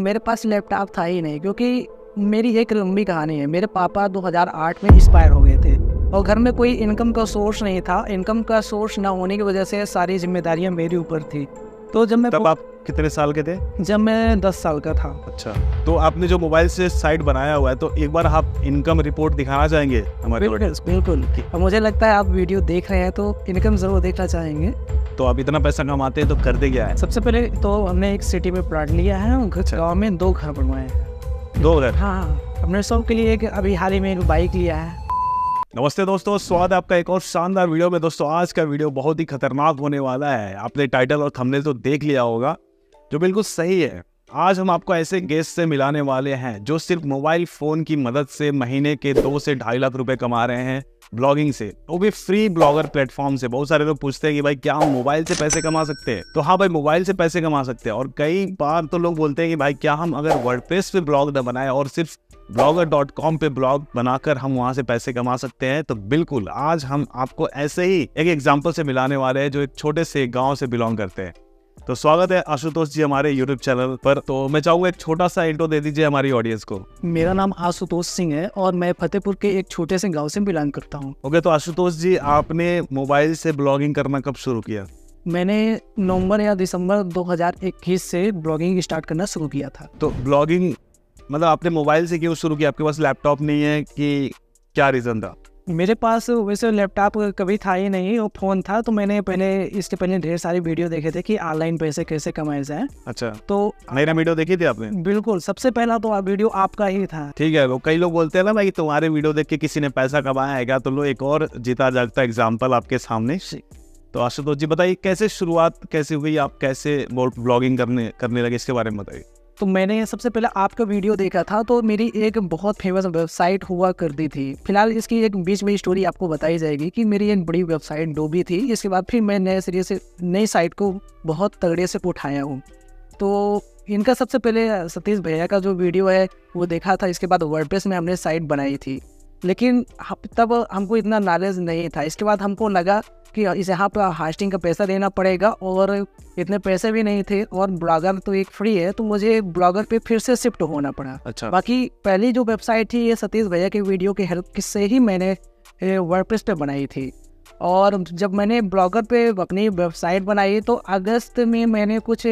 मेरे पास लैपटॉप था ही नहीं, क्योंकि मेरी एक लंबी कहानी है। मेरे पापा 2008 में एक्सपायर हो गए थे और घर में कोई इनकम का सोर्स नहीं था। इनकम का सोर्स ना होने की वजह से सारी जिम्मेदारियां मेरे ऊपर थी। तो जब मैं तब आप कितने साल के थे? जब मैं 10 साल का था। अच्छा, तो आपने जो मोबाइल से साइट बनाया हुआ है, तो एक बार आप इनकम रिपोर्ट दिखाना चाहेंगे हमारे? बिल्कुल। और मुझे लगता है आप वीडियो देख रहे हैं तो इनकम जरूर देखना चाहेंगे। तो आप इतना पैसा कमाते हैं तो करते क्या है? सबसे पहले तो हमने एक सिटी में प्लॉट लिया है और गाँव में 2 घर बनवाए हैं। 2 घर? हाँ, हमने सब के लिए एक अभी हाल ही में एक बाइक लिया है। नमस्ते दोस्तों, स्वागत है आपका एक और शानदार वीडियो में। दोस्तों, आज का वीडियो बहुत ही खतरनाक होने वाला है। आपने टाइटल और थंबनेल तो देख लिया होगा, जो बिल्कुल सही है। आज हम आपको ऐसे गेस्ट से मिलाने वाले हैं जो सिर्फ मोबाइल फोन की मदद से महीने के 2 से 2.5 लाख रुपए कमा रहे हैं ब्लॉगिंग से, वो भी फ्री ब्लॉगर प्लेटफॉर्म से। बहुत सारे लोग पूछते हैं कि भाई क्या हम मोबाइल से पैसे कमा सकते हैं? तो हाँ भाई, मोबाइल से पैसे कमा सकते हैं। और कई बार तो लोग बोलते हैं कि भाई क्या हम अगर वर्डप्रेस पे ब्लॉग न बनाए और सिर्फ blogger.com पे ब्लॉग बनाकर हम वहां से पैसे कमा सकते हैं? तो बिल्कुल, आज हम आपको ऐसे ही एक एग्जांपल से मिलाने वाले हैं जो एक छोटे से गांव से बिलोंग करते हैं। तो स्वागत है आशुतोष जी हमारे यूट्यूब चैनल पर। तो मैं चाहूंगा एक छोटा सा इंट्रो दे दीजिए हमारी ऑडियंस को। मेरा नाम आशुतोष सिंह है और मैं फतेहपुर के एक छोटे से गांव से बिलोंग करता हूं। ओके, तो आशुतोष जी, आपने मोबाइल से ब्लॉगिंग करना कब शुरू किया? मैंने नवंबर या दिसंबर 2021 से ब्लॉगिंग स्टार्ट करना शुरू किया था। तो ब्लॉगिंग मतलब आपने मोबाइल से क्यों शुरू किया? आपके पास लैपटॉप नहीं है कि क्या रीजन था? मेरे पास वैसे लैपटॉप कभी था ही नहीं, वो फ़ोन था। तो मैंने इसके पहले ढेर सारी वीडियो देखे थे कि ऑनलाइन पैसे कैसे कमाए जाए। अच्छा, तो मेरा वीडियो देखी थी आपने? बिल्कुल, सबसे पहला तो वीडियो आपका ही था। ठीक है, वो कई लोग बोलते हैं ना भाई तुम्हारे वीडियो देख के किसी ने पैसा कमाया है क्या? तो लो एक और जीता जागता एग्जाम्पल आपके सामने। तो आशुतोष जी बताइए, कैसे शुरुआत कैसे हुई, आप कैसे ब्लॉगिंग करने लगे, इसके बारे में बताइए। तो मैंने सबसे पहले आपका वीडियो देखा था। तो मेरी एक बहुत फेमस वेबसाइट हुआ करती थी। फिलहाल इसकी एक बीच में स्टोरी आपको बताई जाएगी कि मेरी एक बड़ी वेबसाइट डूबी थी। इसके बाद फिर मैं नए सिरे से नई साइट को बहुत तगड़े से उठाया हूँ। तो इनका सबसे पहले सतीश भैया का जो वीडियो है वो देखा था। इसके बाद वर्डप्रेस में हमने साइट बनाई थी, लेकिन तब हमको इतना नॉलेज नहीं था। इसके बाद हमको लगा कि इस यहाँ पर होस्टिंग का पैसा देना पड़ेगा और इतने पैसे भी नहीं थे और ब्लॉगर तो एक फ्री है, तो मुझे ब्लॉगर पे फिर से शिफ्ट होना पड़ा। अच्छा। बाकी पहली जो वेबसाइट थी ये सतीश भैया के वीडियो की हेल्प से ही मैंने वर्डप्रेस पे बनाई थी। और जब मैंने ब्लॉगर पे अपनी वेबसाइट बनाई तो अगस्त में मैंने कुछ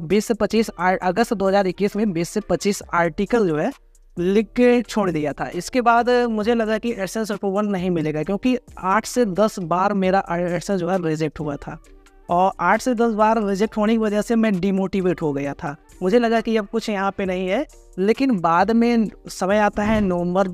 20 से 25 अगस्त 2021 में 20 से 25 आर्टिकल जो है लिख के छोड़ दिया था। इसके बाद मुझे लगा कि एडसेंस अप्रूवल नहीं मिलेगा, क्योंकि 8 से 10 बार मेरा एडसेंस जो है रिजेक्ट हुआ था। और 8 से 10 बार रिजेक्ट होने की वजह से मैं डिमोटिवेट हो गया था। मुझे लगा कि अब कुछ यहाँ पे नहीं है। लेकिन बाद में समय आता है नवंबर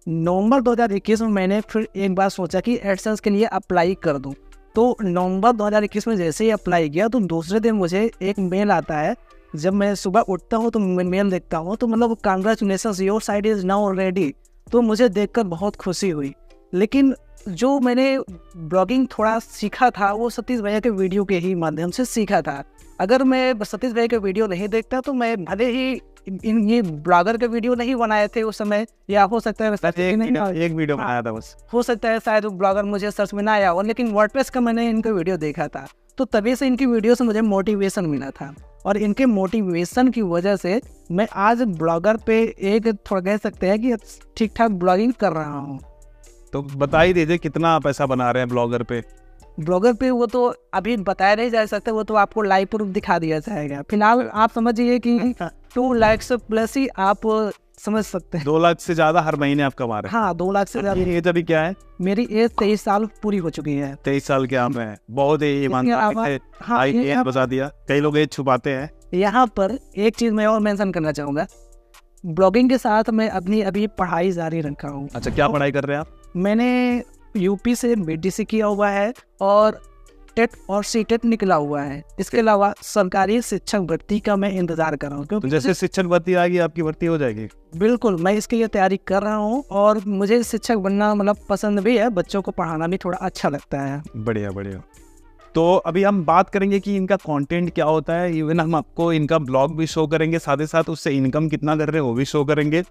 2021 में मैंने फिर एक बार सोचा कि एडसेंस के लिए अप्लाई कर दूँ। तो नवंबर 2021 में जैसे ही अप्लाई किया तो दूसरे दिन मुझे एक मेल आता है। जब मैं सुबह उठता हूँ तो मेल देखता हूँ तो मतलब congratulations, your site is now ready. तो मुझे देखकर बहुत खुशी हुई। लेकिन जो मैंने ब्लॉगिंग थोड़ा सीखा था वो सतीश भैया के वीडियो के ही माध्यम से सीखा था। अगर मैं सतीश भैया के वीडियो नहीं देखता तो मैं भले ही ये ब्लॉगर के वीडियो नहीं बनाए थे उस समय, या हो सकता है एक वीडियो बनाया था बस, हो सकता है शायद ब्लॉगर मुझे सर्च में ना आया हो। लेकिन वर्डप्रेस का मैंने इनका वीडियो देखा था, तो तभी से इनकी वीडियो से मुझे मोटिवेशन मिला था। और इनके मोटिवेशन की वजह से मैं आज ब्लॉगर पे एक थोड़ा कह सकते हैं कि ठीक ठाक ब्लॉगिंग कर रहा हूँ। तो बता ही दीजिए कितना पैसा बना रहे हैं ब्लॉगर पे? ब्लॉगर पे वो तो अभी बताया नहीं जा सकता, वो तो आपको लाइव प्रूफ दिखा दिया जाएगा। फिलहाल आप समझिए कि 2 लाख से प्लस ही आप समझ सकते हैं। 2 लाख से ज्यादा हर महीने आप कमा रहे हैं? हाँ, 2 लाख से ज्यादा। एज अभी क्या है? मेरी एज 23 साल पूरी हो चुकी है। 23 साल के आप हैं, बहुत ही ईमानदारी से बता दिया। कई लोग एज छुपाते हैं। यहाँ पर एक चीज मैं और मेंशन करना चाहूँगा, ब्लॉगिंग के साथ मैं अपनी अभी पढ़ाई जारी रखा हूँ। अच्छा, क्या पढ़ाई कर रहे हैं आप? मैंने यूपी से बीटीसी किया हुआ है और टेट और सीटेट निकला हुआ है। इसके अलावा सरकारी शिक्षक भर्ती का मैं इंतजार कर रहा हूँ। तो जैसे शिक्षक भर्ती आएगी आपकी भर्ती हो जाएगी? बिल्कुल, मैं इसके लिए तैयारी कर रहा हूँ और मुझे शिक्षक बनना मतलब पसंद भी है। बच्चों को पढ़ाना भी थोड़ा अच्छा लगता है। बढ़िया बढ़िया। तो अभी हम बात करेंगे कि इनका कंटेंट क्या होता है। इवन हम आपको इनका ब्लॉग भी शो करेंगे, साथ ही साथ उससे इनकम कितना कर रहे हैं वो भी शो करेंगे,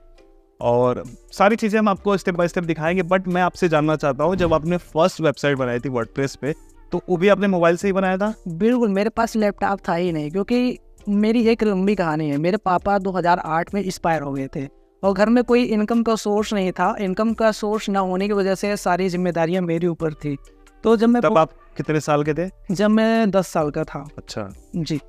और सारी चीज़ें हम आपको स्टेप बाय स्टेप दिखाएंगे। बट मैं आपसे जानना चाहता हूँ, जब आपने फर्स्ट वेबसाइट बनाई थी वर्डप्रेस पे, तो वो भी आपने मोबाइल से ही बनाया था? बिल्कुल, मेरे पास लैपटॉप था ही नहीं, क्योंकि मेरी एक लंबी कहानी है। मेरे पापा 2008 में एक्सपायर हो गए थे और घर में कोई इनकम का सोर्स नहीं था। इनकम का सोर्स ना होने की वजह से सारी जिम्मेदारियां मेरे ऊपर थी। तो तब आप कितने साल के थे? जब मैं 10 साल का था। अच्छा जी,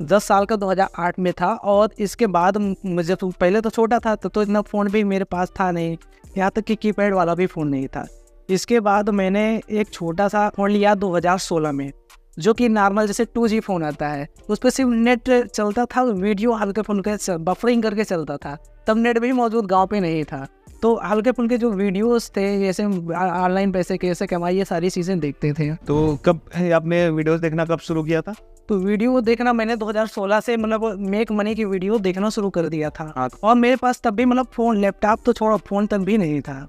10 साल का 2008 में था। और इसके बाद मुझे तो पहले तो छोटा था तो इतना फ़ोन भी मेरे पास था नहीं, यहाँ तक कि कीपैड वाला भी फ़ोन नहीं था। इसके बाद मैंने एक छोटा सा फ़ोन लिया 2016 में, जो कि नॉर्मल जैसे 2G फ़ोन आता है, उस पर सिर्फ नेट चलता था, वीडियो हल्के फुल्के बफरिंग करके चलता था। तब नेट भी मौजूद गांव पे नहीं था, तो हल्के फुल्के जो वीडियोस थे जैसे ऑनलाइन पैसे कैसे कमाई, ये सारी चीज़ें देखते थे। तो कब आपने वीडियोस देखना कब शुरू किया था? तो वीडियो देखना मैंने 2016 से मतलब मेक मनी की वीडियो देखना शुरू कर दिया था। और मेरे पास तब भी मतलब फ़ोन, लैपटॉप तो छोड़ो, फ़ोन तब भी नहीं था।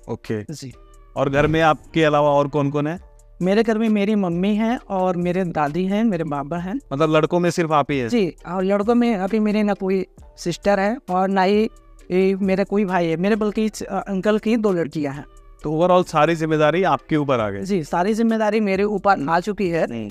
ओके जी। और घर में आपके अलावा और कौन कौन है? मेरे घर में मेरी मम्मी हैं और मेरे दादी हैं, मेरे बाबा हैं। मतलब लड़कों में सिर्फ आप ही है? जी, और लड़कों में अभी मेरे ना कोई सिस्टर है और ना ही मेरा कोई भाई है। मेरे बल्कि अंकल की 2 लड़कियां हैं। तो ओवरऑल सारी जिम्मेदारी आपके ऊपर आ गई? जी, सारी जिम्मेदारी मेरे ऊपर आ चुकी है।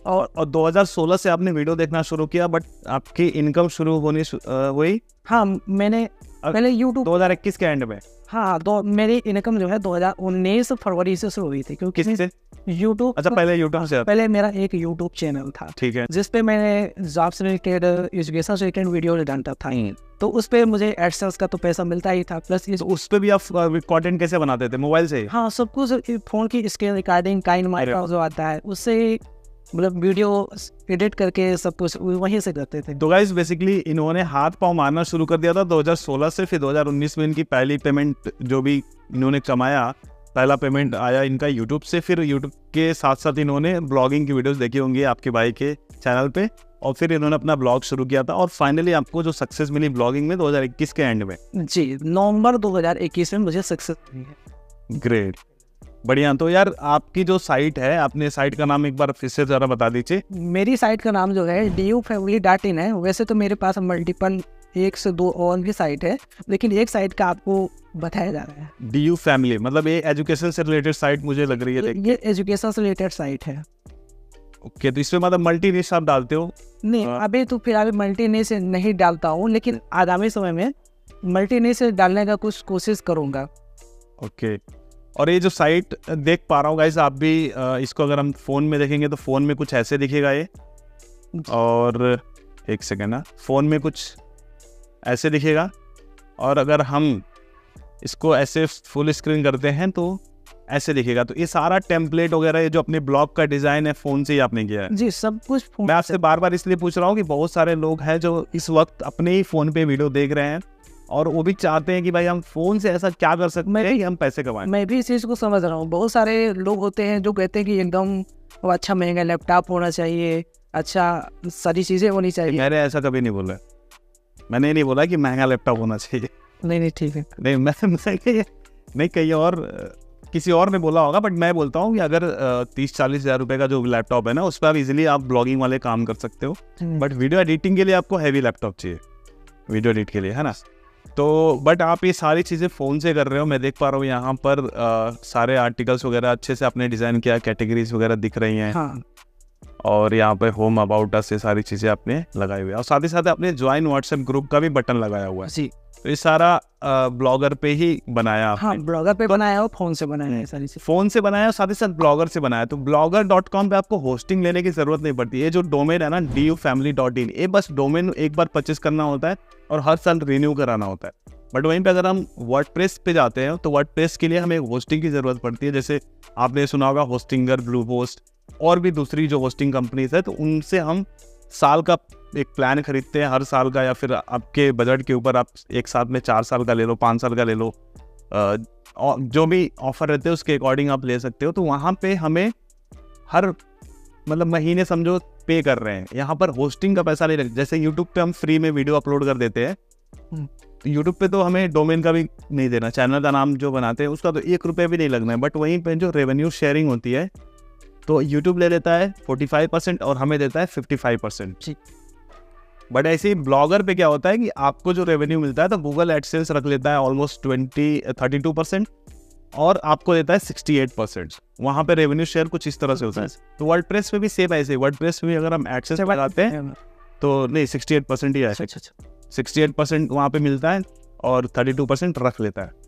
और 2016 से आपने वीडियो देखना शुरू किया, बट आपकी इनकम शुरू होनी हुई? हाँ, मैंने पहले यूट्यूब 2021 के एंड में? हाँ, मेरी इनकम जो है 2019 फरवरी से शुरू हुई थी। क्योंकि किससे? यूट्यूब। अच्छा, पहले यूट्यूब से? पहले मेरा एक यूट्यूब चैनल था, ठीक है, जिस पे मैंने जॉब से रिलेटेड, एजुकेशन से रिलेटेड वीडियो डालता था। तो उस पे मुझे एडसेंस का तो पैसा मिलता ही था, प्लस तो उस पे भी आप कंटेंट कैसे बनाते थे? मोबाइल से? हाँ, सब कुछ फोन की स्क्रीन रिकॉर्डिंग, काइन माइक्रो जो आता है उससे, मतलब वीडियो एडिट करके सब कुछ वहीं से करते थे। तो गाइस बेसिकली इन्होंने हाथ पांव मारना शुरू कर दिया था 2016 से। फिर 2019 में इनकी पहली पेमेंट जो भी इन्होंने कमाया, पहला पेमेंट आया इनका यूट्यूब से। फिर यूट्यूब के साथ साथ इन्होंने ब्लॉगिंग की वीडियोस देखी होंगी आपके भाई के चैनल पे, और फिर इन्होंने अपना ब्लॉग शुरू किया था। और फाइनली आपको जो सक्सेस मिली ब्लॉगिंग में 2021 के एंड में? जी, नवंबर 2021 में मुझे सक्सेस मिली है। ग्रेट, बढ़िया। तो यार आपकी जो साइट है, अपने साइट का नाम एक बार फिर से जरा बता दीजिए। मेरी साइट का नाम जो है dufamily.in है। वैसे तो मेरे पास मल्टीपल 1 से 2 और भी साइट है, लेकिन एक साइट का आपको बताया जा रहा है। DU फैमिली, मतलब ये एजुकेशन से रिलेटेड साइट मुझे लग रही है। ये एजुकेशन से रिलेटेड साइट है। ओके, तो इसमें मतलब मल्टी निश आप डालते हो? नहीं, अभी तो फिलहाल मल्टी निश नहीं डालता हूँ, लेकिन आगामी समय में मल्टी निश डालने का कुछ कोशिश करूँगा। ओके, और ये जो साइट देख पा रहा हूँ गाइस, आप भी इसको अगर हम फ़ोन में देखेंगे तो फ़ोन में कुछ ऐसे दिखेगा ये, और एक सेकेंड ना, फ़ोन में कुछ ऐसे दिखेगा। और अगर हम इसको ऐसे फुल स्क्रीन करते हैं तो ऐसे दिखेगा। तो ये सारा टेम्पलेट वगैरह, ये जो अपने ब्लॉग का डिज़ाइन है, फ़ोन से ही आपने किया है? जी, सब कुछ मैं आपसे बार बार इसलिए पूछ रहा हूँ कि बहुत सारे लोग हैं जो इस वक्त अपने ही फ़ोन पे वीडियो देख रहे हैं और वो भी चाहते हैं कि भाई हम फ़ोन से ऐसा क्या कर सकते हैं कि हम पैसे कमाएं। मैं भी इस चीज़ को समझ रहा हूँ। बहुत सारे लोग होते हैं जो कहते हैं कि एकदम अच्छा महंगा लैपटॉप होना चाहिए, अच्छा सारी चीज़ें होनी चाहिए। मैंने ऐसा कभी नहीं बोला। मैंने नहीं बोला कि महंगा लैपटॉप होना चाहिए। नहीं, ठीक है। नहीं, मैं नहीं, कहीं और किसी और ने बोला होगा, बट मैं बोलता हूँ कि अगर 30-40 हज़ार रुपये का जो लैपटॉप है ना, उस पर आप इजीली आप ब्लॉगिंग वाले काम कर सकते हो। बट वीडियो एडिटिंग के लिए आपको हैवी लैपटॉप चाहिए, वीडियो एडिट के लिए, है ना। तो बट आप ये सारी चीज़ें फ़ोन से कर रहे हो। मैं देख पा रहा हूँ यहाँ पर सारे आर्टिकल्स वगैरह अच्छे से आपने डिज़ाइन किया, कैटेगरीज वगैरह दिख रही हैं। हाँ। और यहाँ पे होम अबाउट अस से सारी चीज़ें आपने लगाई हुई है, और साथ ही साथ आपने ज्वाइन व्हाट्सएप ग्रुप का भी बटन लगाया हुआ है। जी, तो ये सारा ब्लॉगर पे ही बनाया आपने? हाँ, ब्लॉगर पे बनाया हो, फ़ोन से बनाया है सारी चीज़। फ़ोन से बनाया, साथ ही साथ ब्लॉगर से बनाया। तो blogger.com पे आपको होस्टिंग लेने की ज़रूरत नहीं पड़ती। ये जो डोमेन है ना dufamily.in, ये बस डोमेन एक बार परचेस करना होता है और हर साल रिन्यू कराना होता है। बट वहीं पे अगर हम वर्डप्रेस पे जाते हैं तो वर्डप्रेस के लिए हमें होस्टिंग की ज़रूरत पड़ती है। जैसे आपने सुना होगा होस्टिंगर, ब्लूहोस्ट और भी दूसरी जो होस्टिंग कंपनीज है, तो उनसे हम साल का एक प्लान खरीदते हैं, हर साल का, या फिर आपके बजट के ऊपर आप एक साथ में 4 साल का ले लो, 5 साल का ले लो, जो भी ऑफर रहते हैं उसके अकॉर्डिंग आप ले सकते हो। तो वहाँ पे हमें हर मतलब महीने समझो पे कर रहे हैं, यहाँ पर होस्टिंग का पैसा नहीं लगता। जैसे यूट्यूब पे हम फ्री में वीडियो अपलोड कर देते हैं, तो यूट्यूब पे तो हमें डोमेन का भी नहीं देना, चैनल का नाम जो बनाते हैं उसका तो 1 रुपये भी नहीं लगना है। बट वहीं पे जो रेवेन्यू शेयरिंग होती है तो यूट्यूब ले लेता है 45% और हमें देता है 55%। बट ऐसे ही ब्लॉगर पे क्या होता है कि आपको जो रेवेन्यू मिलता है तो गूगल एडसेंस रख लेता है ऑलमोस्ट 32% और आपको देता है 68%। वहाँ पे रेवेन्यू शेयर कुछ इस तरह से होता है। तो वर्डप्रेस पे भी सेम ऐसे, वर्डप्रेस पे भी अगर हम एडसेंस लगाते हैं तो नहीं 68% ही है, 68% वहाँ पे मिलता है और 32% रख लेता है।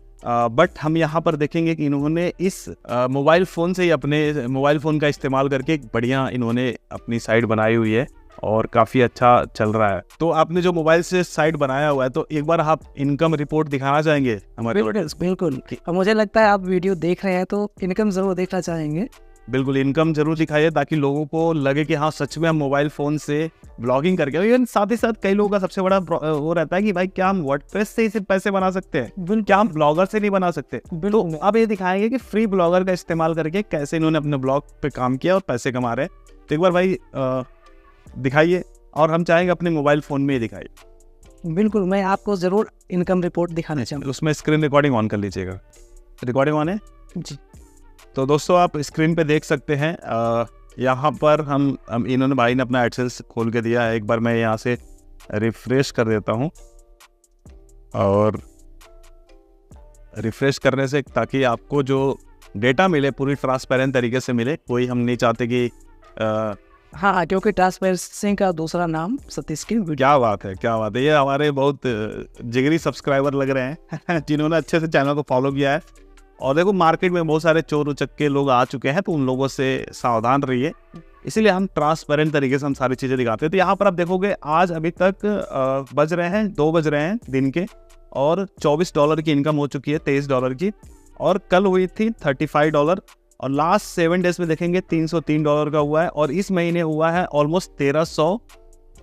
बट हम यहाँ पर देखेंगे कि इन्होंने इस मोबाइल फ़ोन से ही अपने मोबाइल फ़ोन का इस्तेमाल करके एक बढ़िया इन्होंने अपनी साइट बनाई हुई है और काफ़ी अच्छा चल रहा है। तो आपने जो मोबाइल से साइट बनाया हुआ है, तो एक बार आप इनकम रिपोर्ट दिखाना चाहेंगे हमारे? बिल्कुल। और मुझे लगता है आप वीडियो देख रहे हैं तो इनकम ज़रूर देखना चाहेंगे। बिल्कुल, इनकम जरूर दिखाइए ताकि लोगों को लगे कि हाँ सच में हम मोबाइल फ़ोन से ब्लॉगिंग करके। इवन साथ ही साथ कई लोगों का सबसे बड़ा वो रहता है कि भाई क्या हम वर्डप्रेस से ही सिर्फ पैसे बना सकते हैं, क्या हम ब्लॉगर से नहीं बना सकते? तो अब ये दिखाएंगे कि फ्री ब्लॉगर का इस्तेमाल करके कैसे इन्होंने अपने ब्लॉग पे काम किया और पैसे कमा रहे हैं। तो एक बार भाई दिखाइए, और हम चाहेंगे अपने मोबाइल फ़ोन में ही दिखाइए। बिल्कुल, मैं आपको ज़रूर इनकम रिपोर्ट दिखाना चाहूँगा। उसमें स्क्रीन रिकॉर्डिंग ऑन कर लीजिएगा। रिकॉर्डिंग ऑन है जी। तो दोस्तों आप स्क्रीन पे देख सकते हैं, यहाँ पर हम इन्होंने भाई ने अपना एडसेंस खोल के दिया है। एक बार मैं यहाँ से रिफ्रेश कर देता हूँ, और रिफ्रेश करने से ताकि आपको जो डेटा मिले पूरी ट्रांसपेरेंट तरीके से मिले। कोई हम नहीं चाहते कि हाँ, क्योंकि ट्रांसपेरेंसी का दूसरा नाम सतीश की वीडियो। क्या बात है, क्या बात है। ये हमारे बहुत जिगरी सब्सक्राइबर लग रहे हैं जिन्होंने अच्छे से चैनल को फॉलो किया है। और देखो मार्केट में बहुत सारे चोर उचक्के लोग आ चुके हैं, तो उन लोगों से सावधान रहिए। इसीलिए हम ट्रांसपेरेंट तरीके से हम सारी चीज़ें दिखाते हैं। तो यहाँ पर आप देखोगे आज अभी तक बज रहे हैं 2 बज रहे हैं दिन के, और $24 की इनकम हो चुकी है, $23 की, और कल हुई थी $35, और लास्ट 7 डेज में देखेंगे $303 का हुआ है, और इस महीने हुआ है ऑलमोस्ट 1300,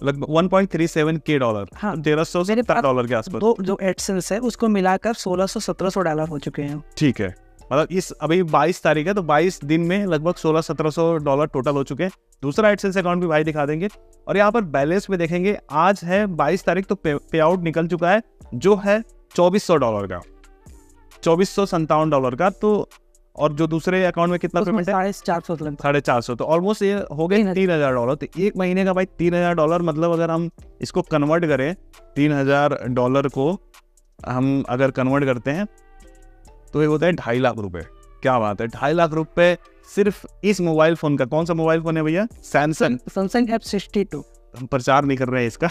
लगभग 1.37 के डॉलर। हाँ, $1370 के आसपास। तो जो एडसेंस है उसको मिलाकर $1600-1700 हो चुके हैं। ठीक है, मतलब इस अभी 22 तारीख है, तो 22 दिन में लगभग $1600-1700 टोटल हो चुके हैं। दूसरा एडसेंस अकाउंट भी भाई दिखा देंगे, और यहाँ पर बैलेंस में देखेंगे आज है 22 तारीख, तो पे आउट निकल चुका है जो है $2400 का, $2457 का। तो और जो दूसरे अकाउंट में कितना पेमेंट है? 450, तो ऑलमोस्ट ये हो गए $3000। तो एक महीने का भाई $3000, मतलब अगर हम इसको कन्वर्ट करें, $3000 को हम अगर कन्वर्ट करते हैं तो ये होता है 2.5 लाख रुपए। क्या बात है, 2.5 लाख रुपए सिर्फ इस मोबाइल फ़ोन का। कौन सा मोबाइल फ़ोन है भैया? Samsung F62। हम प्रचार नहीं कर रहे हैं इसका,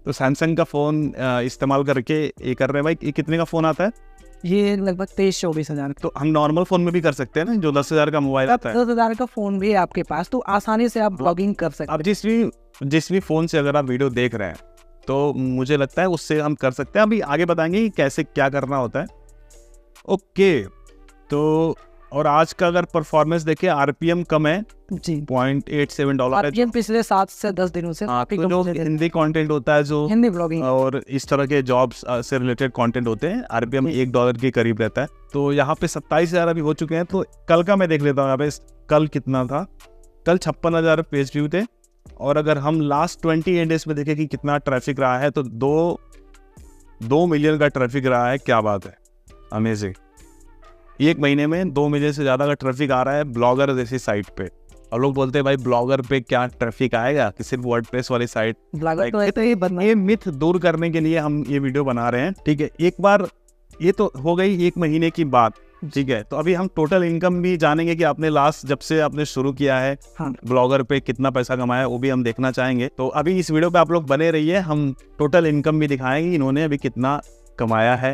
तो सैमसंग का फ़ोन इस्तेमाल करके ये कर रहे हैं भाई। ये कितने का फ़ोन आता है? ये लगभग 23-24 हज़ार। तो हम नॉर्मल फ़ोन में भी कर सकते हैं ना, जो 10,000 का मोबाइल आता है। 10,000 का फ़ोन भी है आपके पास, तो आसानी से आप ब्लॉगिंग कर सकते हैं। अब जिस भी फ़ोन से अगर आप वीडियो देख रहे हैं, तो मुझे लगता है उससे हम कर सकते हैं। अभी आगे बताएंगे कि कैसे क्या करना होता है। ओके, तो और आज का अगर परफॉर्मेंस देखें, आरपीएम कम है जी, $0.87 है। आरपीएम पिछले 7 से 10 दिनों से। तो जो हिंदी कंटेंट होता है, जो हिंदी ब्लॉगिंग और इस तरह के जॉब्स से रिलेटेड कंटेंट होते हैं, आरपीएम $1 के करीब रहता है। तो यहाँ पे 27,000 अभी हो चुके हैं। तो कल का मैं देख लेता हूँ यहाँ पे, कल कितना था? कल 56,000 पेज व्यू थे। और अगर हम लास्ट 28 डेज में देखें कि कितना ट्रैफिक रहा है, तो 2 मिलियन का ट्रैफिक रहा है। क्या बात है, अमेजिंग। एक महीने में 2 मिलियन से ज़्यादा का ट्रैफिक आ रहा है ब्लॉगर जैसी साइट पे। और लोग बोलते हैं भाई ब्लॉगर पे क्या ट्रैफिक आएगा, कि सिर्फ वर्डप्रेस वाली साइट। ये मिथ दूर करने के लिए हम ये वीडियो बना रहे हैं। ठीक है, एक बार ये तो हो गई 1 महीने की बात। ठीक है, तो अभी हम टोटल इनकम भी जानेंगे कि आपने लास्ट जब से आपने शुरू किया है ब्लॉगर पे कितना पैसा कमाया, वो भी हम देखना चाहेंगे। तो अभी इस वीडियो पे आप लोग बने रहिए, हम टोटल इनकम भी दिखाएंगे इन्होंने अभी कितना कमाया है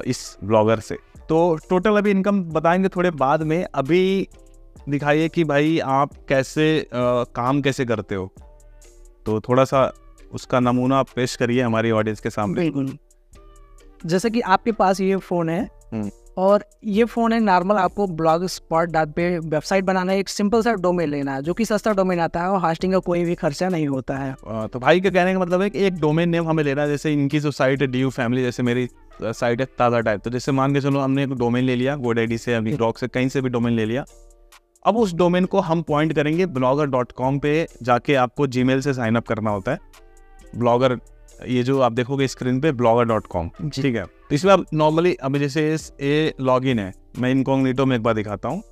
इस ब्लॉगर से। तो टोटल अभी इनकम बताएंगे थोड़े बाद में। अभी दिखाइए कि भाई आप कैसे काम कैसे करते हो, तो थोड़ा सा उसका नमूना आप पेश करिए हमारी ऑडियंस के सामने। बिल्कुल, जैसे कि आपके पास ये फ़ोन है, और ये फ़ोन है नॉर्मल, आपको blogspot पे वेबसाइट बनाना है। एक सिंपल सा डोमेन लेना है, जो कि सस्ता डोमेन आता है, और होस्टिंग का कोई भी खर्चा नहीं होता है। तो भाई के कहने का मतलब है कि एक डोमेन नेम हमें लेना है। जैसे इनकी जो साइट है DU फैमिली, जैसे मेरी साइट है ताज़ा टाइप, तो जैसे मान के चलो हमने एक डोमेन ले लिया, GoDaddy से, अभी ब्लॉग से, कहीं से भी डोमेन ले लिया। अब उस डोमेन को हम पॉइंट करेंगे blogger.com पे जाके आपको जीमेल से साइन अप करना होता है। ब्लॉगर, ये जो आप देखोगे स्क्रीन पे blogger.com, ठीक है। तो इसमें आप नॉर्मली अभी जैसे ये लॉगिन है, मैं इनकॉग्निटो में एक बार दिखाता हूँ।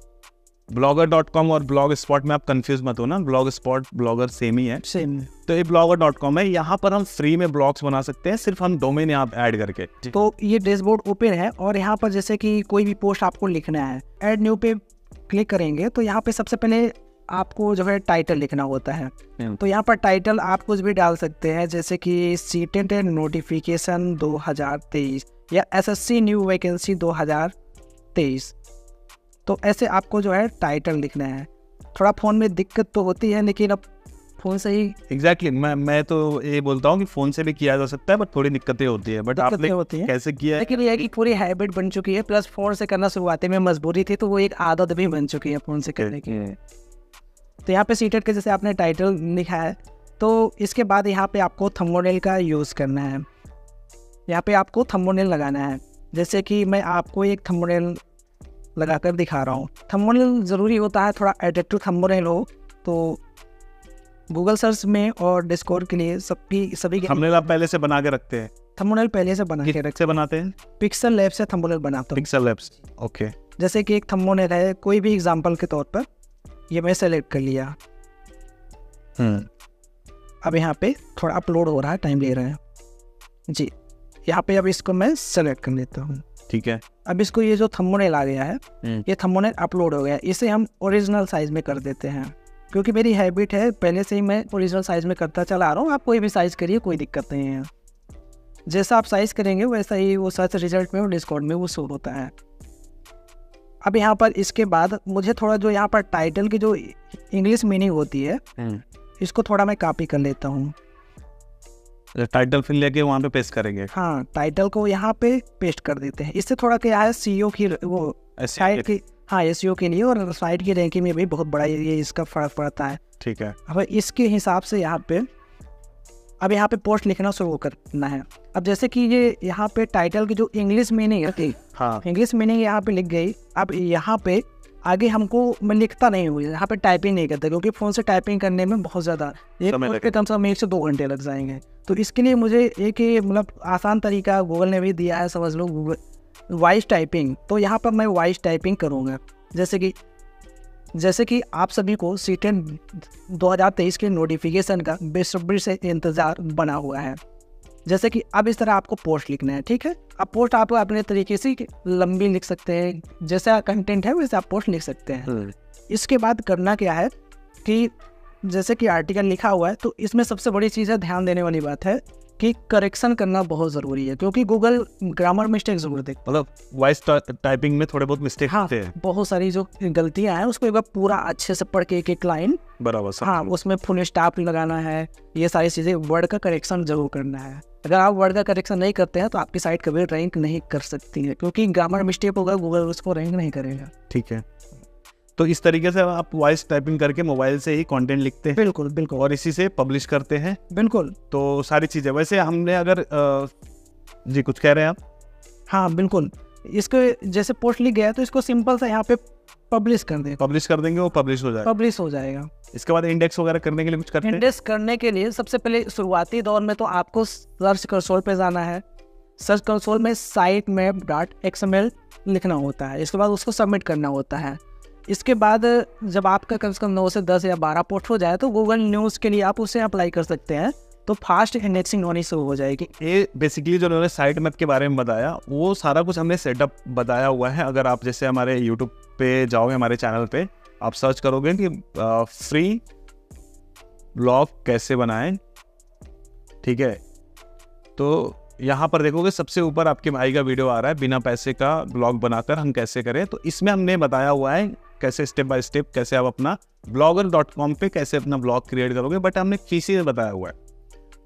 blogger.com और blogspot में आप कंफ्यूज मत हो ना, blogspot ब्लॉगर सेम ही है। तो ये blogger.com है, यहाँ पर हम फ्री में ब्लॉग्स बना सकते हैं, सिर्फ हम डोमेन यहाँ ऐड करके। तो ये डैशबोर्ड ओपन है, और यहाँ पर जैसे कि कोई भी पोस्ट आपको लिखना है, ऐड न्यू पे क्लिक करेंगे, तो यहाँ पे सबसे पहले आपको जो है टाइटल लिखना होता है। तो यहाँ पर टाइटल आप कुछ भी डाल सकते हैं, जैसे कि सीटेट नोटिफिकेशन 2023 या एसएससी न्यू वैकेंसी 2023। तो ऐसे आपको जो है टाइटल लिखना है। थोड़ा फ़ोन में दिक्कत तो होती है, लेकिन अब फ़ोन से ही एग्जैक्टली मैं तो ये बोलता हूँ कि फ़ोन से भी किया जा सकता है, बट थोड़ी दिक्कतें होती है। बट आपने कैसे किया है? लेकिन ये कि पूरी हैबिट बन चुकी है, प्लस फ़ोन से करना शुरुआती में मजबूरी थी, तो वो एक आदत भी बन चुकी है फ़ोन से करने की। तो यहाँ पे सीटेट के जैसे आपने टाइटल लिखा है, तो इसके बाद यहाँ पे आपको थंबनेल का यूज़ करना है। यहाँ पे आपको थंबनेल लगाना है। जैसे कि मैं आपको एक थंबनेल लगाकर दिखा रहा हूँ। थंबनेल ज़रूरी होता है, थोड़ा एट्रैक्टिव थंबनेल हो। तो गूगल सर्च में और डिस्कॉर्ड के लिए सभी थंबनेल आप पहले से बना के रखते हैं? थंबनेल पहले से बना के रखते से बनाते हैं? पिक्सल लैब से थंबनेल बनाता हूँ। Pixel labs, okay. जैसे कि एक थंबनेल है, कोई भी एग्जांपल के तौर पर ये मैं सेलेक्ट कर लिया। अब यहाँ पे थोड़ा अपलोड हो रहा है, टाइम ले रहा है जी। यहाँ पे अब इसको मैं सेलेक्ट कर लेता हूँ, ठीक है। अब इसको ये जो थंबनेल आ गया है, ये थंबनेल अपलोड हो गया। इसे हम ओरिजिनल साइज में कर देते हैं, क्योंकि मेरी हैबिट है पहले से ही मैं ओरिजिनल साइज में करता चला आ रहा हूँ। आप कोई भी साइज़ करिए, कोई दिक्कत नहीं है। जैसा आप साइज़ करेंगे वैसा ही वो सर्च रिजल्ट में और डिस्कॉर्ड में वो शो होता है। अब यहाँ पर इसके बाद मुझे थोड़ा जो यहाँ पर टाइटल की जो इंग्लिश मीनिंग होती है, इसको थोड़ा मैं कॉपी कर लेता हूँ। टाइटल फिर लेके वहाँ पे पेस्ट करेंगे? हाँ, टाइटल को यहाँ पे पेस्ट कर देते हैं। इससे थोड़ा क्या है, सीईओ की वो साइट की, हाँ, एसईओ के लिए और साइट की रैंकिंग में भी बहुत बड़ा ये इसका फर्क पड़ता है। ठीक है। अब इसके हिसाब से यहाँ पे पोस्ट लिखना शुरू करना है। अब जैसे कि ये यहाँ पे टाइटल की जो इंग्लिश मीनिंग है, हाँ, इंग्लिश मीनिंग यहाँ पे लिख गई। अब यहाँ पे आगे हमको मैं लिखता नहीं हूँ, यहाँ पे टाइपिंग नहीं करता, क्योंकि फ़ोन से टाइपिंग करने में बहुत ज़्यादा कम से कम 1 से 2 घंटे लग जाएंगे। तो इसके लिए मुझे एक मतलब आसान तरीका गूगल ने भी दिया है, समझ लो, गूगल वॉइस टाइपिंग। तो यहाँ पर मैं वॉइस टाइपिंग करूँगा। जैसे कि आप सभी को सीटेट 2023 के नोटिफिकेशन का बेसब्री से इंतज़ार बना हुआ है। जैसे कि अब इस तरह आपको पोस्ट लिखना है, ठीक है। अब पोस्ट आप अपने तरीके से लंबी लिख सकते हैं, जैसा कंटेंट है वैसे आप पोस्ट लिख सकते हैं। इसके बाद करना क्या है कि जैसे कि आर्टिकल लिखा हुआ है, तो इसमें सबसे बड़ी चीज़ है, ध्यान देने वाली बात है कि करेक्शन करना बहुत ज़रूरी है, क्योंकि गूगल ग्रामर मिस्टेक ज़रूर देख, मतलब वॉइस टाइपिंग में थोड़े बहुत मिस्टेक होते हैं। बहुत सारी जो गलतियां हैं उसको एक बार पूरा अच्छे से पढ़ के एक लाइन बराबर, हाँ, उसमें फुल स्टॉप लगाना है। ये सारी चीज़ें, वर्ड का करेक्शन जरूर करना है। अगर आप वर्ड का करेक्शन नहीं करते हैं तो आपकी साइट कभी रैंक नहीं कर सकती है, क्योंकि ग्रामर मिस्टेक होगा, गूगल उसको रैंक नहीं करेगा। ठीक है। तो इस तरीके से आप वॉइस टाइपिंग करके मोबाइल से ही कंटेंट लिखते हैं? बिल्कुल बिल्कुल, और इसी से पब्लिश करते हैं? बिल्कुल। तो सारी चीज़ें वैसे हमने अगर जी कुछ कह रहे हैं आप? हाँ बिल्कुल, इसको जैसे पोस्ट लिख गया तो इसको सिंपल सा यहाँ पे पब्लिश कर दें, पब्लिश कर देंगे, वो पब्लिश हो जाएगा। इसके बाद इंडेक्स वगैरह करने के लिए कुछ करते हैं? इंडेक्स करने के लिए सबसे पहले शुरुआती दौर में तो आपको सर्च कंसोल पे जाना है। सर्च कंसोल में sitemap.xml लिखना होता है। इसके बाद उसको सबमिट करना होता है। इसके बाद जब आपका कम से कम 9 से 10 या 12 पोस्ट हो जाए तो गूगल न्यूज़ के लिए आप उसे अप्लाई कर सकते हैं, तो फास्ट इंडेक्सिंग होनी शुरू हो जाएगी। ये बेसिकली जो उन्होंने साइट मैप के बारे में बताया, वो सारा कुछ हमने सेटअप बताया हुआ है। अगर आप जैसे हमारे यूट्यूब पे जाओगे, हमारे चैनल पे आप सर्च करोगे कि फ्री ब्लॉग कैसे बनाएं, ठीक है, तो यहाँ पर देखोगे सबसे ऊपर आपके भाई का वीडियो आ रहा है, बिना पैसे का ब्लॉग बनाकर हम कैसे करें। तो इसमें हमने बताया हुआ है कैसे स्टेप बाय स्टेप कैसे आप अपना blogger.com पे कैसे अपना ब्लॉग क्रिएट करोगे, बट हमने पीसी में बताया हुआ है।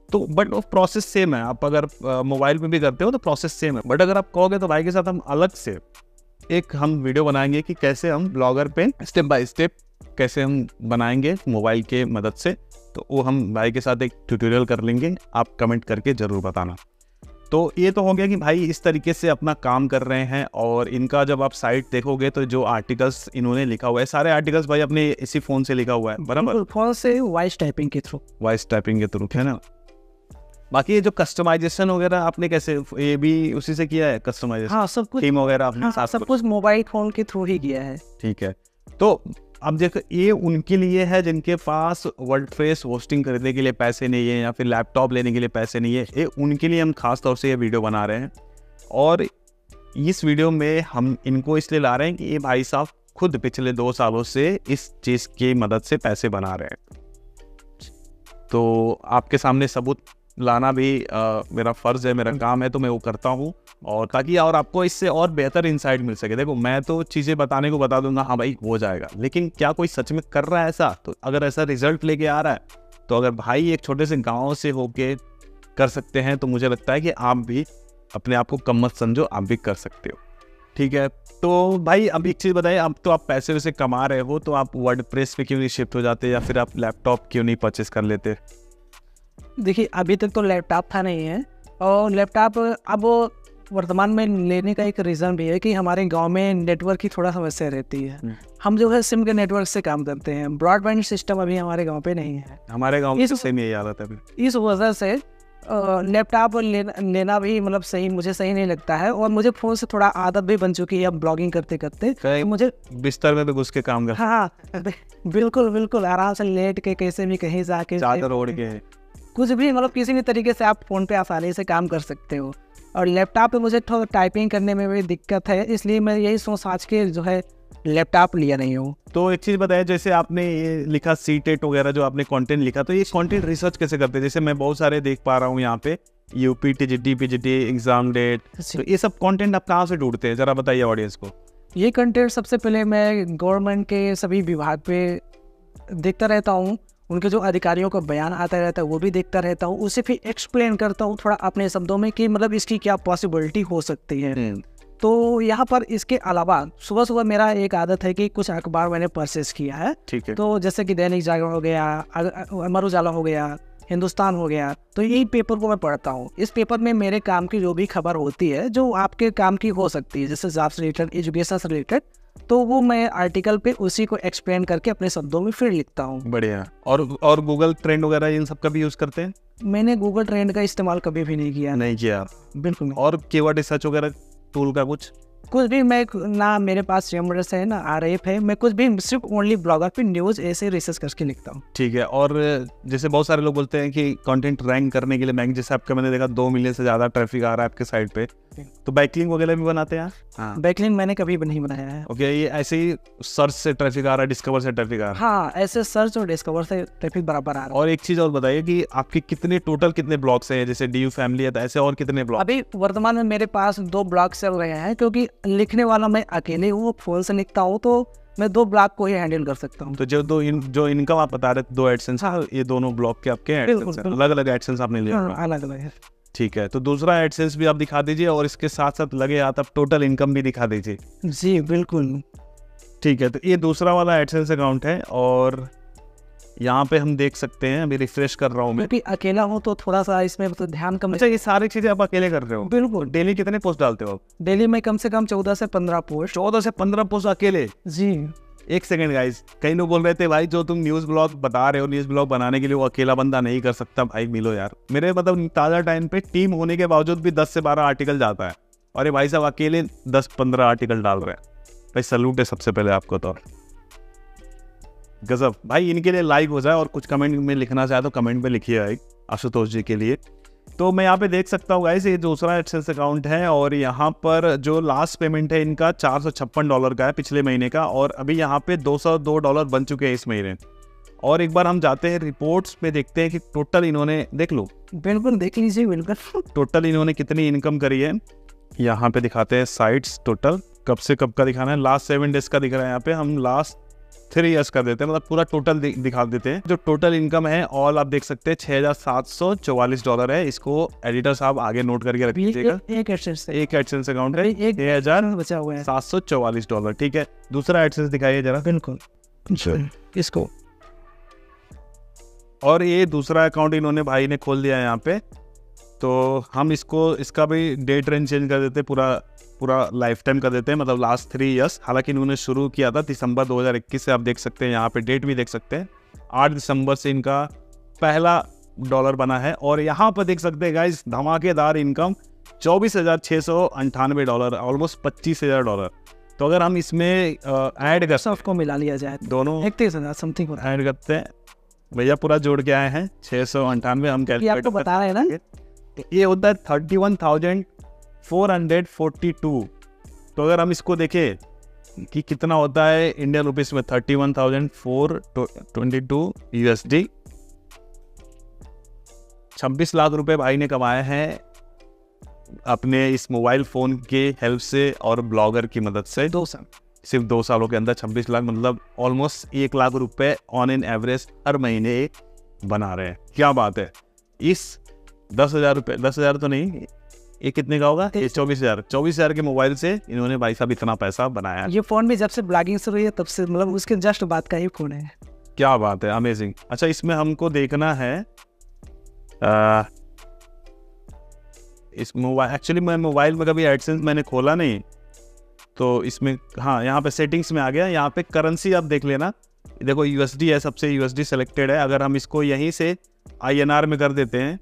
तो बट वो प्रोसेस सेम है। आप अगर मोबाइल पे भी करते हो तो प्रोसेस सेम है, बट अगर आप कहोगे तो भाई के साथ हम अलग से एक हम वीडियो बनाएंगे कि कैसे हम ब्लॉगर पे स्टेप बाय स्टेप कैसे हम बनाएंगे मोबाइल के मदद से। तो वो हम भाई के साथ एक ट्यूटोरियल कर लेंगे, आप कमेंट करके ज़रूर बताना। तो ये तो हो गया कि भाई इस तरीके से अपना काम कर रहे हैं। और इनका जब आप साइट देखोगे तो जो आर्टिकल्स इन्होंने लिखा हुआ है, सारे आर्टिकल्स भाई अपने इसी फ़ोन से लिखा हुआ है, बराबर, फ़ोन से वॉइस टाइपिंग के थ्रू, है ना। बाकी ये जो कस्टमाइजेशन वगैरह आपने कैसे, ये भी उसी से किया है कस्टमाइजेशन? हाँ, सब कुछ, थीम वगैरह आपने? हाँ, सब कुछ मोबाइल फ़ोन के थ्रू ही किया है। ठीक है। तो अब देखो, ये उनके लिए है जिनके पास वर्डप्रेस होस्टिंग खरीदने के लिए पैसे नहीं है या फिर लैपटॉप लेने के लिए पैसे नहीं है। ये उनके लिए हम खास तौर से ये वीडियो बना रहे हैं। और इस वीडियो में हम इनको इसलिए ला रहे हैं कि ये भाई साहब खुद पिछले 2 सालों से इस चीज़ की मदद से पैसे बना रहे हैं। तो आपके सामने सबूत लाना भी मेरा फ़र्ज़ है, मेरा काम है, तो मैं वो करता हूँ, और ताकि और आपको इससे और बेहतर इंसाइट मिल सके। देखो, मैं तो चीज़ें बताने को बता दूंगा, हाँ भाई हो जाएगा, लेकिन क्या कोई सच में कर रहा है ऐसा? तो अगर ऐसा रिजल्ट लेके आ रहा है, तो अगर भाई एक छोटे से गाँव से होके कर सकते हैं, तो मुझे लगता है कि आप भी अपने आप को कम मत समझो, आप भी कर सकते हो। ठीक है, तो भाई अब एक चीज़ बताइए, अब तो आप पैसे वैसे कमा रहे हो, तो आप वर्डप्रेस पे क्यों नहीं शिफ्ट हो जाते, या फिर आप लैपटॉप क्यों नहीं परचेस कर लेते? देखिए, अभी तक तो लैपटॉप था नहीं है, और लैपटॉप अब वर्तमान में लेने का एक रीज़न भी है कि हमारे गांव में नेटवर्क की थोड़ा समस्या रहती है। हम जो है सिम के नेटवर्क से काम करते हैं, ब्रॉडबैंड सिस्टम अभी हमारे गांव पे नहीं है। हमारे गांव में सेम यही हालत है अभी। इस वजह से लैपटॉप लेना भी मतलब मुझे सही नहीं लगता है, और मुझे फ़ोन से थोड़ा आदत भी बन चुकी है अब ब्लॉगिंग करते करते। तो मुझे बिस्तर में भी घुस के काम कर, हाँ बिल्कुल बिल्कुल, आराम से लेट के कैसे भी कहीं जाके चादर ओढ़ के कुछ भी, मतलब किसी भी तरीके से आप फ़ोन पे आसानी से काम कर सकते हो। और लैपटॉप पे मुझे थोड़ा टाइपिंग करने में भी दिक्कत है, इसलिए मैं यही सोच के जो है लैपटॉप लिया नहीं हूँ। तो एक चीज़ बताया, जैसे आपने ये लिखा सीटेट वगैरह जो आपने कंटेंट लिखा, तो ये कंटेंट रिसर्च कैसे करते हैं? जैसे मैं बहुत सारे देख पा रहा हूँ यहाँ पे, UP, TGT, PGT, exam date, तो ये सब कंटेंट आप कहाँ से ढूंढते हैं, जरा बताइए ऑडियंस को। ये कंटेंट सबसे पहले मैं गवर्नमेंट के सभी विभाग पे देखता रहता हूँ, उनके जो अधिकारियों का बयान आता रहता है वो भी देखता रहता हूँ, उसे फिर एक्सप्लेन करता हूँ थोड़ा अपने शब्दों में कि मतलब इसकी क्या पॉसिबिलिटी हो सकती है। तो यहाँ पर इसके अलावा सुबह सुबह मेरा एक आदत है कि कुछ अखबार मैंने परचेस किया है। ठीक है। तो जैसे कि दैनिक जागरण हो गया, अमर उजाला हो गया, हिंदुस्तान हो गया, तो यही पेपर को मैं पढ़ता हूँ। इस पेपर में मेरे काम की जो भी खबर होती है, जो आपके काम की हो सकती है, जैसे जॉब से रिलेटेड, एजुकेशन से रिलेटेड, तो वो मैं आर्टिकल पे उसी को एक्सप्लेन करके अपने शब्दों में फिर लिखता हूँ। बढ़िया। और गूगल ट्रेंड वगैरह इन सब का भी यूज़ करते हैं? मैंने गूगल ट्रेंड का इस्तेमाल कभी भी नहीं किया। नहीं किया? बिल्कुल नहीं। और कीवर्ड रिसर्च वगैरह टूल का कुछ भी मैं ना, मेरे पास जेमरस है ना RF है, मैं कुछ भी सिर्फ ओनली ब्लॉगर पे न्यूज़ ऐसे रिसर्च करके लिखता हूँ। ठीक है। और जैसे बहुत सारे लोग बोलते हैं कि कंटेंट रैंक करने के लिए जैसे आपका मैंने देखा 2 मिलियन से ज़्यादा ट्रैफिक आ रहा है आपके साइट पे, तो बैकलिंक वगैरह भी बनाते हैं? हाँ, बैकलिंक मैंने कभी भी नहीं बनाया है। ओके, ये ऐसे ही सर्च से ट्रैफिक आ रहा है, डिस्कवर से ट्रैफिक आ रहा है? हाँ, ऐसे सर्च और डिस्कवर से ट्रैफिक बराबर आ रहा है। और एक चीज़ और बताइए कि आपके टोटल कितने ब्लॉग्स हैं? जैसे DU फैमिली है, तो ऐसे और कितने ब्लॉग? अभी वर्तमान में मेरे पास 2 ब्लॉग चल रहे हैं, क्योंकि लिखने वाला मैं अकेले हूँ, फोन से लिखता हूँ, तो मैं 2 ब्लॉग को ही हैंडल कर सकता हूँ। तो जो इनकम आप बता रहे थे 2 एडसेंस, हाँ, ये दोनों ब्लॉग के आपके एडसेंस हैं? अलग अलग एडसेंस आपने लिया? हाँ, अलग अलग है। ठीक है, तो दूसरा एडसेंस भी आप दिखा दीजिए, और इसके साथ साथ लगे हाथ आप टोटल इनकम भी दिखा दीजिए। जी बिल्कुल। ठीक है, तो ये दूसरा वाला एडसेंस अकाउंट है, और यहाँ पे हम देख सकते हैं, अभी रिफ्रेश कर रहा हूँ मैं, क्योंकि अकेला हूँ तो थोड़ा सा इसमें तो ध्यान कम। अच्छा, ये सारी चीजें आप अकेले कर रहे हो? बिल्कुल। डेली कितने पोस्ट डालते हो आप? डेली में कम से कम 14 से 15 पोस्ट। 14 से 15 पोस्ट अकेले? जी। एक सेकंड गाइस, कई लोग बोल रहे थे भाई जो तुम न्यूज़ ब्लॉग बता रहे हो, न्यूज़ ब्लॉग बनाने के लिए वो अकेला बंदा नहीं कर सकता। भाई मिलो यार, मेरे मतलब ताज़ा टाइम पे टीम होने के बावजूद भी 10 से 12 आर्टिकल जाता है, और ये भाई साहब अकेले 10-15 आर्टिकल डाल रहे हैं। भाई सैल्यूट है सबसे पहले आपको, तो गजब। भाई इनके लिए लाइक हो जाए, और कुछ कमेंट में लिखना चाहे तो कमेंट में लिखिए आशुतोष जी के लिए। तो मैं यहाँ पे देख सकता हूँ गाइस, ये दूसरा एडसेंस अकाउंट है, और यहाँ पर जो लास्ट पेमेंट है इनका $456 का है पिछले महीने का, और अभी यहाँ पे $202 बन चुके हैं इस महीने। और एक बार हम जाते हैं रिपोर्ट्स पे, देखते हैं कि टोटल इन्होंने, देख लो। बिल्कुल, देख लीजिए बिल्कुल। टोटल इन्होंने कितनी इनकम करी है, यहाँ पे दिखाते हैं साइट्स। टोटल कब से कब का दिखाना है? लास्ट 7 डेज का दिख रहा है यहाँ पे, हम लास्ट 3 ईयर्स कर देते हैं, मतलब पूरा टोटल दिखा देते हैं। जो टोटल इनकम है ऑल आप देख सकते हैं $6,744 है। इसको एडिटर साहब आगे नोट करके रख लीजिएगा। एक एडसेंस अकाउंट है, $6,744। ठीक है, दूसरा एडसेंस दिखाइए जरा। बिल्कुल, इसको। और ये दूसरा अकाउंट इन्होंने भाई ने खोल दिया है यहाँ पे, तो हम इसका भी डेट रेंज चेंज कर देते, पूरा लाइफ टाइम कर देते हैं, मतलब लास्ट 3 ईयर्स। हालांकि इन्होंने शुरू किया था दिसंबर 2021 से, आप देख सकते हैं यहाँ पे डेट भी देख सकते हैं, 8 दिसंबर से इनका पहला डॉलर बना है। और यहाँ पर देख सकते हैं गाइस, धमाकेदार इनकम $24,698, ऑलमोस्ट $25,000। तो अगर हम इसमें ऐड कर, सबको मिला लिया जाए, दोनों 31,000 समथिंग ऐड करते हैं, भैया पूरा जोड़ के आए हैं 698, हम कैलकुलेट आपको बता रहे हैं ना, ये होता है 31,442। तो अगर हम इसको देखें कि कितना होता है इंडियन रुपीस में 31,422 USD। 26 लाख रुपए भाई ने कमाए हैं अपने इस मोबाइल फ़ोन के हेल्प से और ब्लॉगर की मदद से। 2 साल, सिर्फ 2 सालों के अंदर 26 लाख, मतलब ऑलमोस्ट 1 लाख रुपए ऑन एन एवरेज हर महीने बना रहे हैं। क्या बात है। इस 10,000 रुपये, 10,000 तो नहीं, ये कितने का होगा, ये 24,000 के मोबाइल से इन्होंने भाई साहब इतना पैसा बनाया। ये फ़ोन भी जब से ब्लॉगिंग शुरू हुई है तब से, मतलब उसके जस्ट बाद का ही फ़ोन है। क्या बात है, अमेजिंग। अच्छा, इसमें हमको देखना है इस मोबाइल, एक्चुअली मैं मोबाइल में कभी एडसेंस मैंने खोला नहीं, तो इसमें हाँ यहाँ पे सेटिंग्स में आ गया। यहाँ पे करेंसी आप देख लेना, देखो USD है, सबसे USD सेलेक्टेड है। अगर हम इसको यहीं से INR में कर देते हैं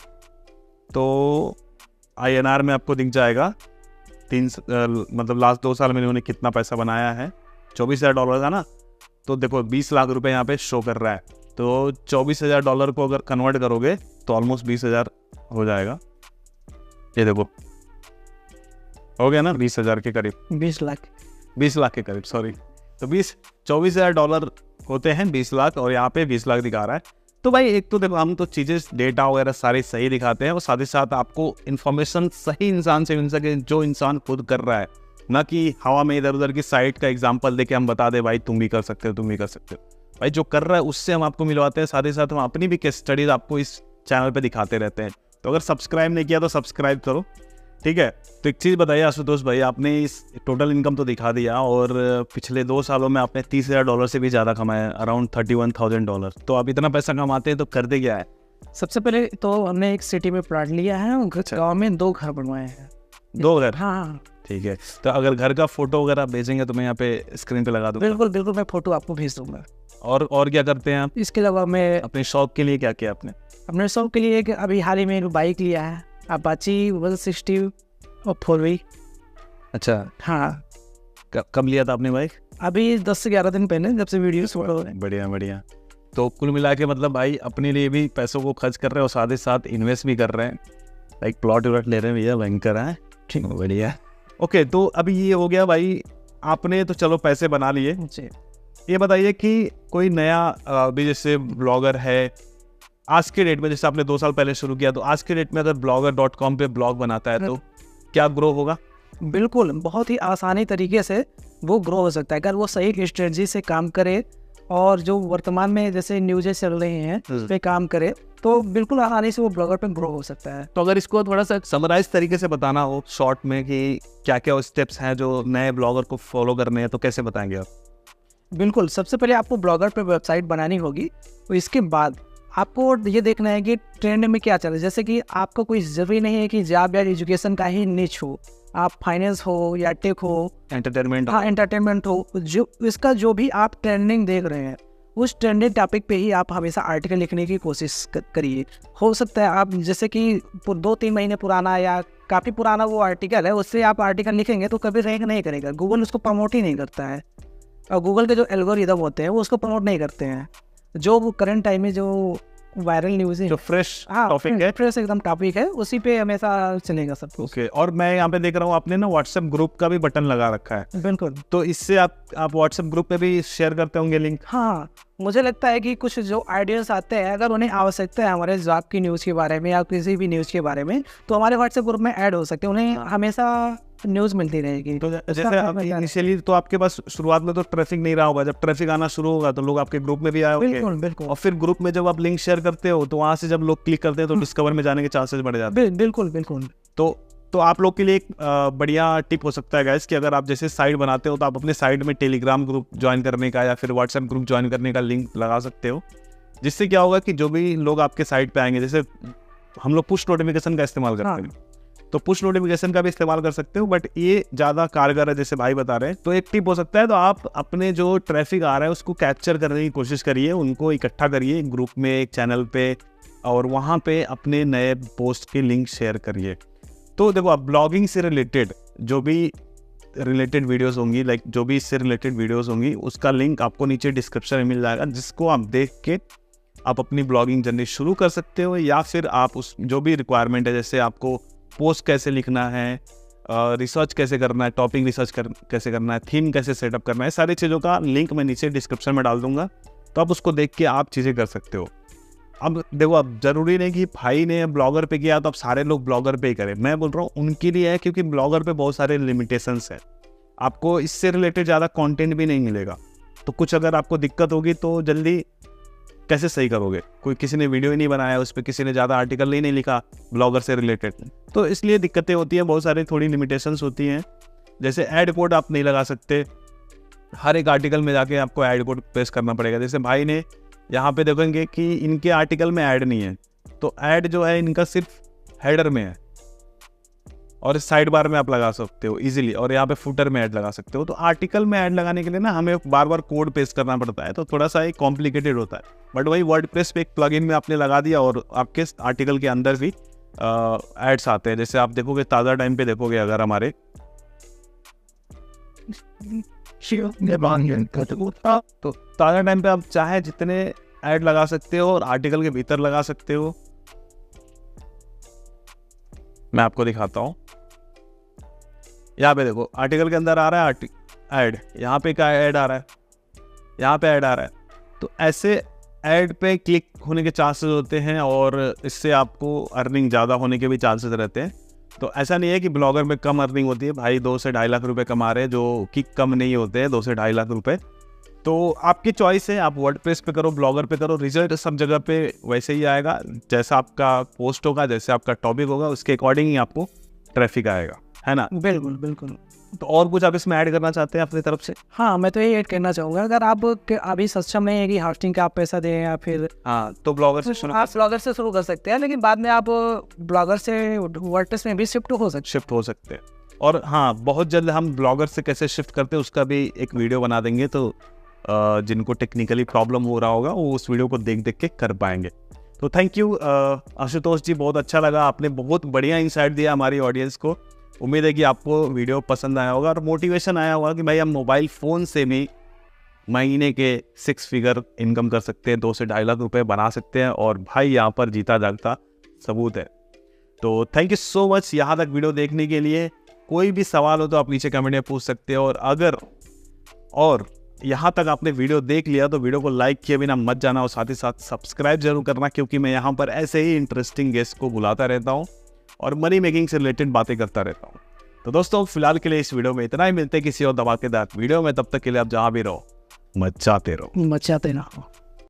तो INR में आपको दिख जाएगा मतलब लास्ट 2 साल में इन्होंने कितना पैसा बनाया है। $24,000 था ना, तो देखो 20 लाख रुपए यहाँ पे शो कर रहा है। तो $24,000 को अगर कन्वर्ट करोगे तो ऑलमोस्ट 20,000 हो जाएगा। ये देखो हो गया ना, 20,000 के करीब, 20 लाख 20 लाख के करीब, सॉरी। तो $24,000 होते हैं 20 लाख, और यहाँ पे 20 लाख दिखा रहा है। तो भाई एक तो देखो, हम तो चीज़ें डेटा वगैरह सारी सही दिखाते हैं, और साथ ही साथ आपको इन्फॉर्मेशन सही इंसान से मिल सके जो इंसान खुद कर रहा है, ना कि हवा में इधर उधर की साइट का एग्जांपल देके हम बता दे भाई तुम भी कर सकते हो, तुम भी कर सकते हो। भाई जो कर रहा है उससे हम आपको मिलवाते हैं, साथ ही साथ हम अपनी भी केस स्टडीज आपको इस चैनल पे दिखाते रहते हैं। तो अगर सब्सक्राइब नहीं किया तो सब्सक्राइब करो, ठीक है। तो एक चीज़ बताइए आशुतोष भाई, आपने इस टोटल इनकम तो दिखा दिया, और पिछले 2 सालों में आपने $30,000 से भी ज़्यादा कमाया, अराउंड $31,000। तो आप इतना पैसा कमाते हैं तो करते क्या है? सबसे पहले तो हमने एक सिटी में प्लॉट लिया है, गाँव में 2 घर बनवाए हैं। 2 घर? हाँ, ठीक है। तो अगर घर का फोटो वगैरह भेजेंगे तो मैं यहाँ पे स्क्रीन पे लगा दूँगा। बिल्कुल बिल्कुल, मैं फोटो आपको भेज दूंगा। और क्या करते हैं आप? इसके अलावा मैं अपने शौक के लिए क्या किया आपने? अपने शौक के लिए एक अभी हाल ही में एक बाइक लिया है, अपाची 160 और 4V। अच्छा, हाँ। कब लिया था आपने बाइक? अभी 10 से 11 दिन पहले, जब से वीडियो शूट हो रहे हैं। बढ़िया बढ़िया। तो कुल मिला के मतलब भाई अपने लिए भी पैसों को खर्च कर रहे हैं और साथ ही साथ इन्वेस्ट भी कर रहे हैं, लाइक प्लॉट व्लॉट ले रहे हैं भैया, भयंकर है। ठीक, बढ़िया। ओके, तो अभी ये हो गया भाई, आपने तो चलो पैसे बना लिए। ये बताइए कि कोई नया अभी जैसे ब्लॉगर है आज के डेट में, जैसे आपने 2 साल पहले शुरू किया, तो आज के डेट में अगर blogger.com पे ब्लॉग बनाता है तो क्या ग्रो होगा? बिल्कुल, बहुत ही आसानी तरीके से वो ग्रो हो सकता है अगर वो सही स्ट्रेटजी से काम करे, और जो वर्तमान में जैसे न्यूज़ें चल रही हैं उस पर काम करे, तो बिल्कुल आसानी से वो ब्लॉगर पे ग्रो हो सकता है। तो अगर इसको थोड़ा सा समराइज तरीके से बताना हो शॉर्ट में कि क्या क्या स्टेप्स हैं जो नए ब्लॉगर को फॉलो करने हैं, तो कैसे बताएंगे आप? बिल्कुल, सबसे पहले आपको ब्लॉगर पे वेबसाइट बनानी होगी, और इसके बाद आपको ये देखना है कि ट्रेंड में क्या चल रहा है। जैसे कि आपको कोई ज़रूरी नहीं है कि जॉब या एजुकेशन का ही निच हो, आप फाइनेंस हो या टेक हो, एंटरटेनमेंट, हाँ एंटरटेनमेंट हो, जो इसका जो भी आप ट्रेंडिंग देख रहे हैं उस ट्रेंडिंग टॉपिक पे ही आप हमेशा आर्टिकल लिखने की कोशिश करिए। हो सकता है आप जैसे कि 2-3 महीने पुराना या काफ़ी पुराना वो आर्टिकल है, उससे आप आर्टिकल लिखेंगे तो कभी रैंक नहीं करेगा, गूगल उसको प्रमोट ही नहीं करता है, और गूगल के जो एल्गोरिदम होते हैं वो उसको प्रमोट नहीं करते हैं। जो वो करंट टाइम में जो वायरल न्यूज़ है, जो फ्रेश टॉपिक है, फ्रेश एकदम टॉपिक है, उसी पे हमेशा चलेगा सब कुछ। ओके। और मैं यहाँ पे देख रहा हूँ आपने ना व्हाट्सएप ग्रुप का भी बटन लगा रखा है। बिल्कुल, तो इससे आप व्हाट्सएप ग्रुप पे भी शेयर करते होंगे लिंक? हाँ, मुझे लगता है कि कुछ जो आइडियाज़ आते हैं, अगर उन्हें आवश्यकता है हमारे जॉब की न्यूज़ के बारे में या किसी भी न्यूज़ के बारे में, तो हमारे व्हाट्सएप ग्रुप में ऐड हो सकते हैं, उन्हें हमेशा न्यूज़ मिलती रहेगी। तो जैसे इनिशियली तो आपके पास शुरुआत में तो ट्रैफिक नहीं रहा होगा, जब ट्रैफिक आना शुरू होगा तो लोग आपके ग्रुप में भी आए होंगे। बिल्कुल बिल्कुल। और फिर ग्रुप में जब आप लिंक शेयर करते हो तो वहाँ से जब लोग क्लिक करते हैं तो डिस्कवर में जाने के चांसेस बढ़ जाते हैं। बिल्कुल बिल्कुल। तो आप लोग के लिए एक बढ़िया टिप हो सकता है गाइस कि अगर आप जैसे साइट बनाते हो तो आप अपने साइट में टेलीग्राम ग्रुप ज्वाइन करने का या फिर व्हाट्सएप ग्रुप ज्वाइन करने का लिंक लगा सकते हो, जिससे क्या होगा कि जो भी लोग आपके साइट पे आएंगे, जैसे हम लोग पुश नोटिफिकेशन का इस्तेमाल करते हैं, तो पुश नोटिफिकेशन का भी इस्तेमाल कर सकते हो, बट ये ज़्यादा कारगर है जैसे भाई बता रहे हैं। तो एक टिप हो सकता है, तो आप अपने जो ट्रैफिक आ रहा है उसको कैप्चर करने की कोशिश करिए, उनको इकट्ठा करिए एक ग्रुप में, एक चैनल पे, और वहाँ पे अपने नए पोस्ट की लिंक शेयर करिए। तो देखो आप ब्लॉगिंग से रिलेटेड जो भी रिलेटेड वीडियोस होंगी, लाइक जो भी इससे रिलेटेड वीडियोस होंगी, उसका लिंक आपको नीचे डिस्क्रिप्शन में मिल जाएगा, जिसको आप देख के आप अपनी ब्लॉगिंग जर्नी शुरू कर सकते हो, या फिर आप उस जो भी रिक्वायरमेंट है, जैसे आपको पोस्ट कैसे लिखना है, रिसर्च कैसे करना है, टॉपिक रिसर्च कैसे करना है, थीम कैसे सेटअप करना है, सारी चीज़ों का लिंक मैं नीचे डिस्क्रिप्शन में डाल दूंगा, तो आप उसको देख के आप चीज़ें कर सकते हो। अब देखो, अब ज़रूरी नहीं कि भाई ने ब्लॉगर पे किया तो अब सारे लोग ब्लॉगर पे ही करें। मैं बोल रहा हूँ उनके लिए है, क्योंकि ब्लॉगर पे बहुत सारे लिमिटेशंस है, आपको इससे रिलेटेड ज़्यादा कंटेंट भी नहीं मिलेगा। तो कुछ अगर आपको दिक्कत होगी तो जल्दी कैसे सही करोगे? कोई किसी ने वीडियो ही नहीं बनाया, उस पर किसी ने ज़्यादा आर्टिकल ही नहीं लिखा ब्लॉगर से रिलेटेड, तो इसलिए दिक्कतें होती हैं, बहुत सारी थोड़ी लिमिटेशंस होती हैं। जैसे ऐड कोड आप नहीं लगा सकते, हर एक आर्टिकल में जाके आपको ऐड कोड पेश करना पड़ेगा। जैसे भाई ने यहाँ पे देखेंगे कि इनके आर्टिकल में ऐड नहीं है, तो ऐड जो है इनका सिर्फ हेडर में है, और साइड बार में आप लगा सकते हो इजीली, और यहाँ पे फुटर में ऐड लगा सकते हो। तो आर्टिकल में ऐड लगाने के लिए ना हमें बार बार कोड पेस्ट करना पड़ता है, तो थोड़ा सा एक कॉम्प्लिकेटेड होता है। बट वही वर्डप्रेस पे एक प्लगइन में आपने लगा दिया और आपके आर्टिकल के अंदर भी एड्स आते हैं। जैसे आप देखोगे ताज़ा टाइम पे देखोगे, अगर हमारे तो ताज़ा टाइम पे आप चाहे जितने ऐड लगा सकते हो और आर्टिकल के भीतर लगा सकते हो। मैं आपको दिखाता हूँ, यहाँ पे देखो आर्टिकल के अंदर आ रहा है ऐड, यहाँ पे क्या ऐड आ रहा है, यहाँ पे ऐड आ रहा है। तो ऐसे ऐड पे क्लिक होने के चांसेस होते हैं, और इससे आपको अर्निंग ज़्यादा होने के भी चांसेस रहते हैं। तो ऐसा नहीं है कि ब्लॉगर में कम अर्निंग होती है, भाई 2 से 2.5 लाख रुपए कमा रहे हैं, जो कि कम नहीं होते हैं 2 से 2.5 लाख रुपए। तो आपकी चॉइस है, आप वर्डप्रेस पे करो, ब्लॉगर पे करो, रिजल्ट सब जगह पे वैसे ही आएगा। जैसा आपका पोस्ट होगा, जैसे आपका टॉपिक होगा, उसके अकॉर्डिंग ही आपको ट्रैफिक आएगा, है ना? बिल्कुल बिल्कुल। तो और कुछ आप इसमें ऐड करना चाहते हैं अपनी तरफ से? हाँ, मैं तो ये ऐड करना चाहूँगा, अगर आप अभी सक्षम नहीं है कि होस्टिंग का आप पैसा दें या फिर हाँ, तो ब्लॉगर से शुरू, आप ब्लॉगर से शुरू कर सकते हैं, लेकिन बाद में आप ब्लॉगर से वर्डप्रेस में भी शिफ्ट हो सकते हैं। और हाँ, बहुत जल्द हम ब्लॉगर से कैसे शिफ्ट करते हैं उसका भी एक वीडियो बना देंगे, तो जिनको टेक्निकली प्रॉब्लम हो रहा होगा वो उस वीडियो को देख के कर पाएंगे। तो थैंक यू आशुतोष जी, बहुत अच्छा लगा, आपने बहुत बढ़िया इंसाइट दिया हमारी ऑडियंस को। उम्मीद है कि आपको वीडियो पसंद आया होगा और मोटिवेशन आया होगा कि भाई हम मोबाइल फ़ोन से भी महीने के 6 फिगर इनकम कर सकते हैं, 2 से 2.5 लाख रुपए बना सकते हैं, और भाई यहाँ पर जीता जागता सबूत है। तो थैंक यू सो मच यहाँ तक वीडियो देखने के लिए। कोई भी सवाल हो तो आप नीचे कमेंट में पूछ सकते हो, और यहाँ तक आपने वीडियो देख लिया तो वीडियो को लाइक किए बिना मत जाना, और साथ ही साथ सब्सक्राइब जरूर करना, क्योंकि मैं यहाँ पर ऐसे ही इंटरेस्टिंग गेस्ट को बुलाता रहता हूँ और मनी मेकिंग से रिलेटेड बातें करता रहता हूँ। तो दोस्तों फिलहाल के लिए इस वीडियो में इतना ही, मिलते हैं किसी और धमाकेदार वीडियो में, तब तक के लिए आप जहाँ भी रहो मचाते रहो।